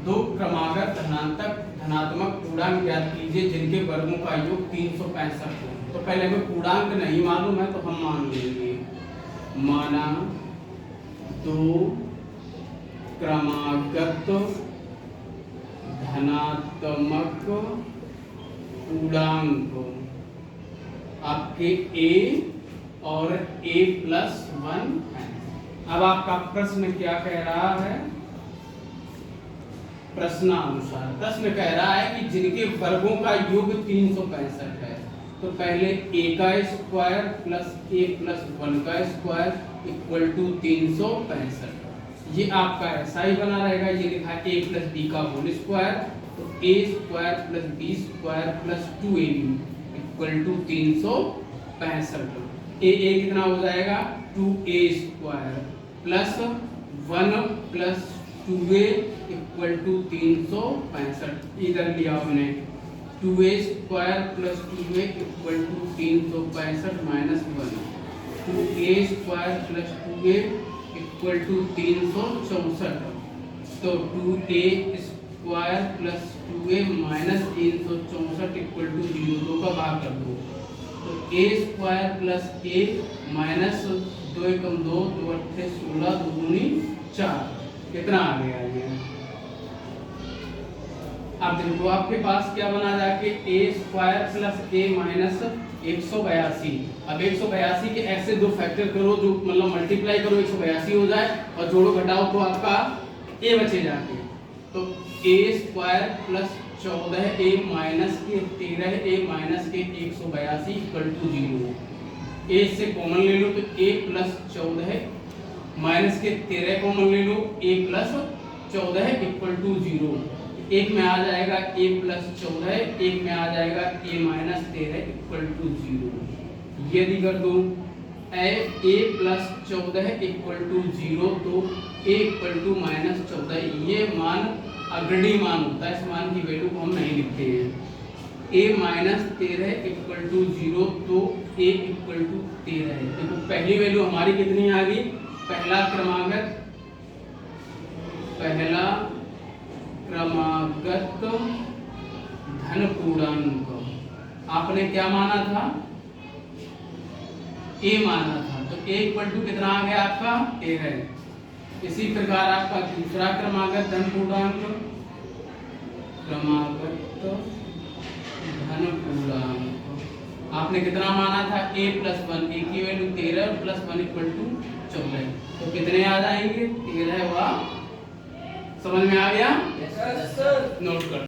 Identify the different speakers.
Speaker 1: दो क्रमागत धनात्मक पूर्णांक ज्ञात कीजिए जिनके वर्गों का योग 365 हो। तो पहले हमें पूर्णांक नहीं मालूम है तो हम मान लेंगे, माना दो क्रमागत धनात्मक पूर्णांक आपके a और a+1 है। अब आपका प्रश्न क्या कह रहा है? प्रश्नानुसार प्रश्न कह रहा है कि जिनके वर्गों का योग 365 है, तो पहले a का स्क्वायर प्लस a+1 का स्क्वायर इक्वल टू 365। ये आपका ऐसा ही बना रहेगा। ये लिखा है a प्लस बी का होल स्क्वायर, तो a square plus B square plus 2ab equal to 365। a कितना हो जाएगा? 2a square plus 1 plus 2a equal to 365। इधर लिया हमने 2a square plus 2a equal to 365 minus 1, 2a square plus 2a equal to 364। तो 2a square plus 2a minus 364 equal to 0। दो का भाग कर दो, तो a square plus a minus 2 एकम 2, 2 अट्ठे 16, 2 दूनी 4। कितना आ गया ये? अब देखो आपके पास क्या बना जाके a square plus a minus 182। अब 182 के ऐसे दो फैक्टर करो, जो मतलब मल्टीप्लाई करो 182 हो जाए, और जोड़ो घटाओ तो आपका a बचे जाके। तो a square plus 14 a minus के 13 a माइनस के 182 इक्वल टू 0। a से कॉमन ले लो तो a प्लस 14 माइनस के 13 कॉमन ले लो, a प्लस 14 इक्वल टू 0। एक में आ जाएगा a प्लस 14, एक में आ जाएगा a माइनस 13 इक्वल टू 0। यदि कर दो a प्लस 14 इक्वल टू 0, तो a इक्वल टू माइनस 14। ये मान अग्रणी मान होता है, इस मान की वैल्यू को हम नहीं लिखते हैं। a माइनस 13 इक्वल टू 0, तो a इक्वल टू 13 है। देखो पहली वैल्यू हमारी कितनी आ गई? पहला क्रमागत धन पूर्णांक आपने क्या माना था? a माना था, तो a इक्वल टू कितना आ गया आपका? 13। इसी प्रकार आपका दूसरा क्रमागत धन पूर्णांक आपने कितना माना था? a प्लस 1, a की वैल्यू 13 प्लस 1 इक्वल टू 14। तो कितने आ जाएंगे? 13 व समझ में आ गया?
Speaker 2: Yes sir.
Speaker 1: नोट कर।